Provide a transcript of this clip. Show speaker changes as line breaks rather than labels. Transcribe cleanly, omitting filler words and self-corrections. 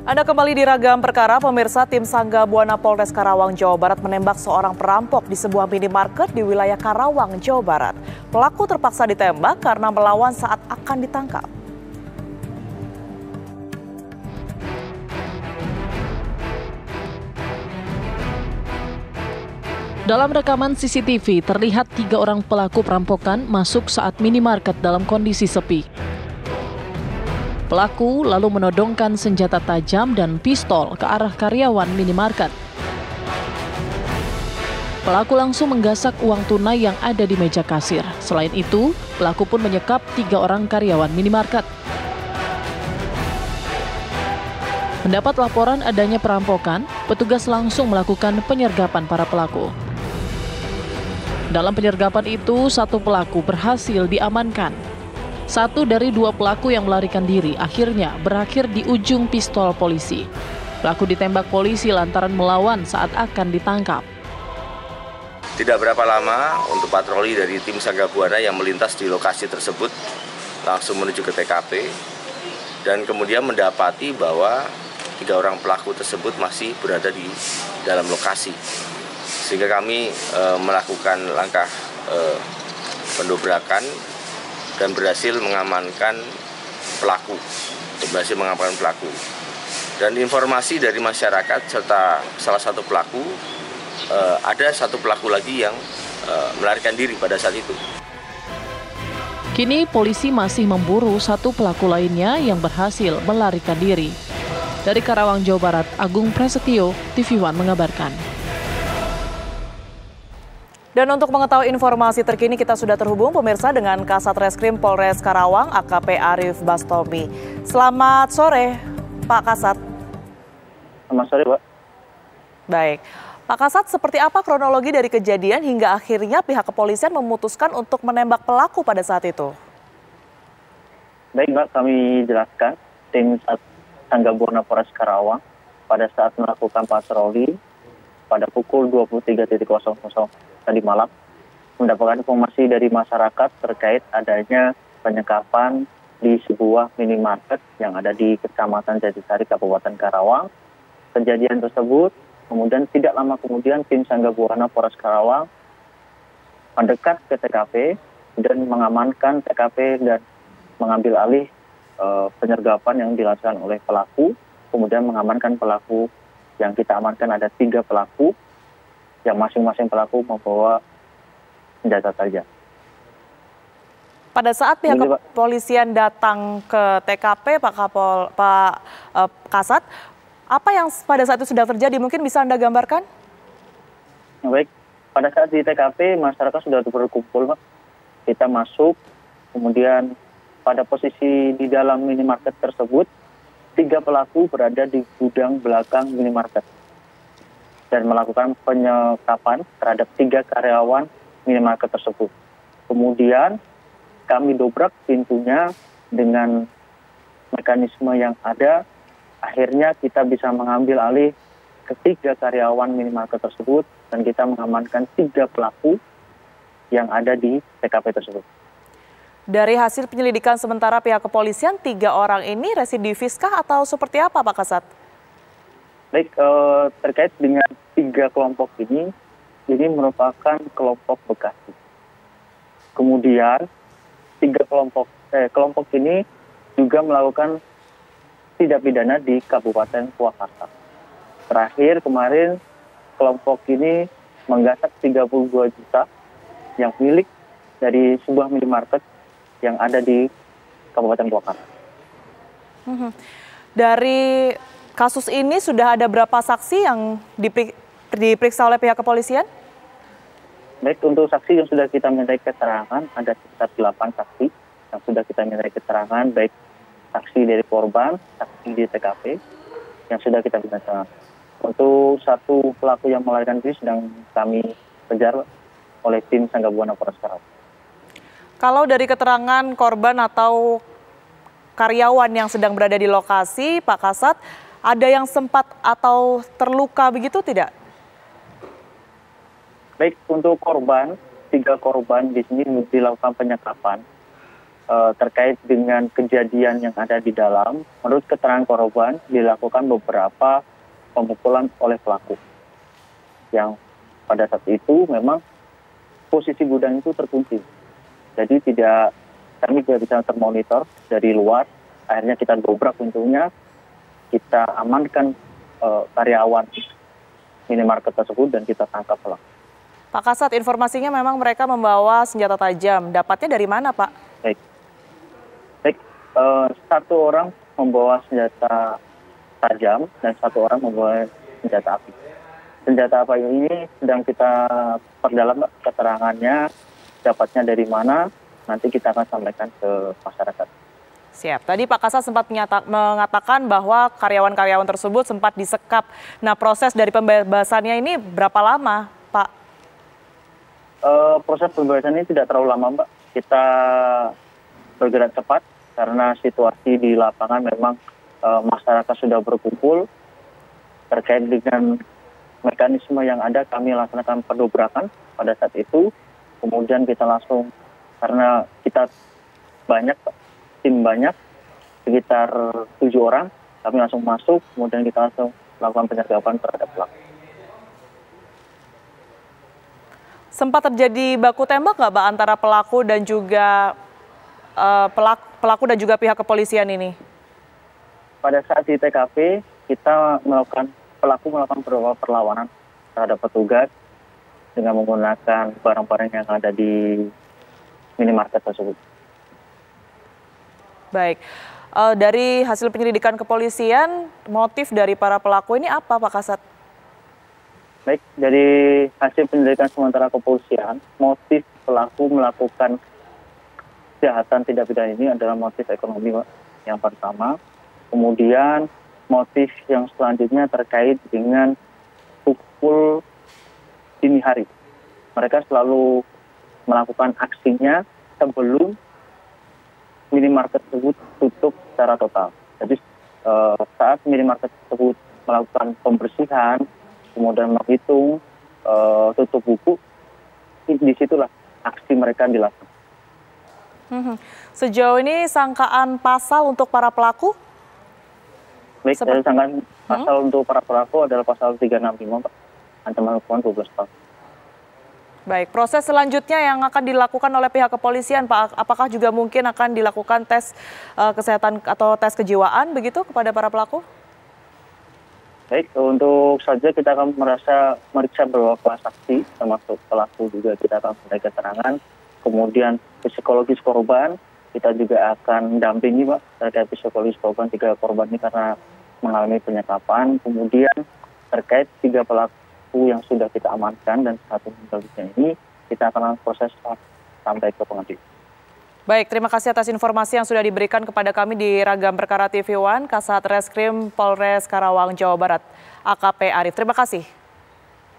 Anda kembali di Ragam Perkara, pemirsa. Tim Sangga Buana Polres Karawang, Jawa Barat menembak seorang perampok di sebuah minimarket di wilayah Karawang, Jawa Barat. Pelaku terpaksa ditembak karena melawan saat akan ditangkap.
Dalam rekaman CCTV, terlihat 3 orang pelaku perampokan masuk saat minimarket dalam kondisi sepi. Pelaku lalu menodongkan senjata tajam dan pistol ke arah karyawan minimarket. Pelaku langsung menggasak uang tunai yang ada di meja kasir. Selain itu, pelaku pun menyekap 3 orang karyawan minimarket. Mendapat laporan adanya perampokan, petugas langsung melakukan penyergapan para pelaku. Dalam penyergapan itu, 1 pelaku berhasil diamankan. 1 dari 2 pelaku yang melarikan diri akhirnya berakhir di ujung pistol polisi. Pelaku ditembak polisi lantaran melawan saat akan ditangkap.
Tidak berapa lama untuk patroli dari tim Sangga Buana yang melintas di lokasi tersebut langsung menuju ke TKP dan kemudian mendapati bahwa 3 orang pelaku tersebut masih berada di dalam lokasi. Sehingga kami melakukan langkah pendobrakan dan berhasil mengamankan pelaku. Dan informasi dari masyarakat serta salah satu pelaku, ada 1 pelaku lagi yang melarikan diri pada saat itu.
Kini polisi masih memburu 1 pelaku lainnya yang berhasil melarikan diri. Dari Karawang, Jawa Barat, Agung Prasetyo, TV One mengabarkan.
Dan untuk mengetahui informasi terkini, kita sudah terhubung pemirsa dengan Kasat Reskrim Polres Karawang, AKP Arif Bastomi. Selamat sore, Pak Kasat.
Selamat sore, Pak.
Baik. Pak Kasat, seperti apa kronologi dari kejadian hingga akhirnya pihak kepolisian memutuskan untuk menembak pelaku pada saat itu?
Baik, Mbak, kami jelaskan. Tim Sangga Buana Polres Karawang pada saat melakukan patroli pada pukul 23.00 tadi malam mendapatkan informasi dari masyarakat terkait adanya penyekapan di sebuah minimarket yang ada di Kecamatan Jatisari, Kabupaten Karawang. Kejadian tersebut kemudian tidak lama kemudian tim Sangga Buana Polres Karawang mendekat ke TKP dan mengamankan TKP dan mengambil alih penyergapan yang dilakukan oleh pelaku, kemudian mengamankan pelaku. Yang kita amankan ada 3 pelaku, yang masing-masing pelaku membawa senjata tajam.
Pada saat pihak kepolisian datang ke TKP, Pak Kasat, apa yang pada saat itu sudah terjadi? Mungkin bisa Anda gambarkan?
Baik, pada saat di TKP masyarakat sudah berkumpul, Pak. Kita masuk, kemudian pada posisi di dalam minimarket tersebut, 3 pelaku berada di gudang belakang minimarket dan melakukan penyekapan terhadap 3 karyawan minimarket tersebut. Kemudian kami dobrak pintunya dengan mekanisme yang ada. Akhirnya kita bisa mengambil alih ke 3 karyawan minimarket tersebut dan kita mengamankan 3 pelaku yang ada di TKP tersebut.
Dari hasil penyelidikan sementara pihak kepolisian, 3 orang ini residiviskah atau seperti apa, Pak Kasat?
Baik, terkait dengan 3 kelompok ini merupakan kelompok Bekasi. Kemudian 3 kelompok ini juga melakukan tindak pidana di Kabupaten Purwakarta. Terakhir kemarin kelompok ini menggasak 32 juta yang milik dari sebuah minimarket yang ada di Kabupaten Purwakarta.
Dari kasus ini sudah ada berapa saksi yang diperiksa oleh pihak kepolisian?
Baik, untuk saksi yang sudah kita mintai keterangan ada sekitar 8 saksi yang sudah kita mintai keterangan, baik saksi dari korban, saksi di TKP yang sudah kita mintai keterangan. Untuk 1 pelaku yang melarikan diri sedang kami kejar oleh tim Sangga Buana Polres Karawang.
Kalau dari keterangan korban atau karyawan yang sedang berada di lokasi, Pak Kasat, ada yang sempat atau terluka begitu tidak?
Baik, untuk korban, 3 korban di sini dilakukan penyekapan. terkait dengan kejadian yang ada di dalam, menurut keterangan korban dilakukan beberapa pemukulan oleh pelaku. Yang pada saat itu memang posisi gudang itu terkunci. Jadi kami tidak bisa termonitor dari luar. Akhirnya kita dobrak pintunya, kita amankan karyawan minimarket tersebut dan kita tangkap pelaku.
Pak Kasat, informasinya memang mereka membawa senjata tajam. Dapatnya dari mana, Pak?
Baik, satu orang membawa senjata tajam dan satu orang membawa senjata api. Senjata api ini sedang kita perdalam keterangannya, dapatnya dari mana, nanti kita akan sampaikan ke masyarakat.
Siap. Tadi Pak Kasat sempat mengatakan bahwa karyawan-karyawan tersebut sempat disekap. Nah, proses dari pembebasannya ini berapa lama, Pak?
Proses pembebasan ini tidak terlalu lama, Mbak. Kita bergerak cepat karena situasi di lapangan memang masyarakat sudah berkumpul. Terkait dengan mekanisme yang ada, kami laksanakan pendobrakan pada saat itu. Kemudian kita langsung, karena kita banyak, tim banyak, sekitar 7 orang, kami langsung masuk, kemudian kita langsung melakukan penyergapan terhadap pelaku.
Sempat terjadi baku tembak nggak, Pak, antara pelaku dan juga pelaku dan juga pihak kepolisian ini?
Pada saat di TKP, pelaku melakukan beberapa perlawanan terhadap petugas dengan menggunakan barang-barang yang ada di minimarket tersebut.
Baik, dari hasil penyelidikan kepolisian, motif dari para pelaku ini apa, Pak Kasat?
Baik, dari hasil penyelidikan sementara kepolisian, motif pelaku melakukan kejahatan tidak pidana ini adalah motif ekonomi, Pak, yang pertama. Kemudian motif yang selanjutnya terkait dengan pukul dini hari. Mereka selalu melakukan aksinya sebelum minimarket tersebut tutup secara total. Jadi saat minimarket tersebut melakukan pembersihan, kemudian menghitung tutup buku, disitulah aksi mereka dilakukan.
Sejauh ini sangkaan pasal untuk para pelaku?
Baik, sangkaan pasal untuk para pelaku adalah pasal 365, Pak. Ancaman hukuman 12 tahun.
Baik, proses selanjutnya yang akan dilakukan oleh pihak kepolisian, Pak, apakah juga mungkin akan dilakukan tes kesehatan atau tes kejiwaan begitu kepada para pelaku?
Baik, untuk saja kita akan meriksa beberapa saksi, termasuk pelaku juga kita akan memberikan keterangan. Kemudian psikologis korban, kita juga akan dampingi, Pak, terkait psikologis korban 3 korban ini karena mengalami penyekapan. Kemudian terkait 3 pelaku yang sudah kita amankan dan 1 meninggal dunia ini, kita akan proses sampai ke pengadilan.
Baik, terima kasih atas informasi yang sudah diberikan kepada kami di Ragam Perkara TV One, Kasat Reskrim Polres Karawang, Jawa Barat, AKP Arief. Terima kasih.